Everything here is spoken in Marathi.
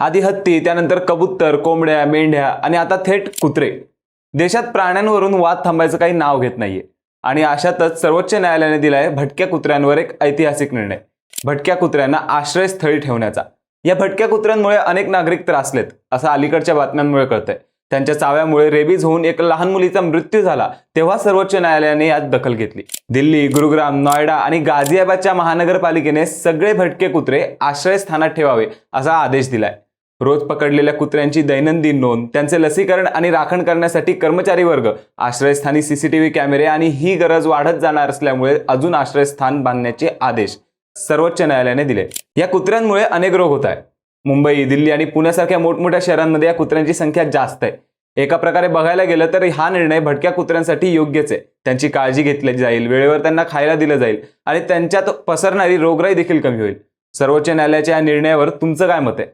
आधी हत्ती, त्यानंतर कबूतर, कोंबड्या, मेंढ्या आणि आता थेट कुत्रे. देशात प्राण्यांवरून वाद थांबायचं काही नाव घेत नाहीये. आणि अशातच सर्वोच्च न्यायालयाने दिलाय भटक्या कुत्र्यांवर एक ऐतिहासिक निर्णय. भटक्या कुत्र्यांना आश्रयस्थळी ठेवण्याचा. या भटक्या कुत्र्यांमुळे अनेक नागरिक त्रासलेत, असं अलीकडच्या बातम्यांमुळे कळतंय. त्यांच्या चाव्यामुळे रेबीज होऊन एक लहान मुलीचा मृत्यू झाला, तेव्हा सर्वोच्च न्यायालयाने यात दखल घेतली. दिल्ली, गुरुग्राम, नोएडा आणि गाझियाबादच्या महानगरपालिकेने सगळे भटके कुत्रे आश्रयस्थानात ठेवावे असा आदेश दिलाय. रोज पकडलेल्या कुत्र्यांची दैनंदिन नोंद, त्यांचे लसीकरण आणि राखण करण्यासाठी कर्मचारी वर्ग, आश्रयस्थानी सीसीटीव्ही कॅमेरे आणि ही गरज वाढत जाणार असल्यामुळे अजून आश्रयस्थान बांधण्याचे आदेश सर्वोच्च न्यायालयाने दिले. या कुत्र्यांमुळे अनेक रोग होत आहेत. मुंबई, दिल्ली आणि पुण्यासारख्या मोठमोठ्या शहरांमध्ये या कुत्र्यांची संख्या जास्त आहे. एका प्रकारे बघायला गेलं तर हा निर्णय भटक्या कुत्र्यांसाठी योग्यच आहे. त्यांची काळजी घेतली जाईल, वेळेवर त्यांना खायला दिलं जाईल आणि त्यांच्यात पसरणारी रोगराई देखील कमी होईल. सर्वोच्च न्यायालयाच्या या निर्णयावर तुमचं काय मत आहे?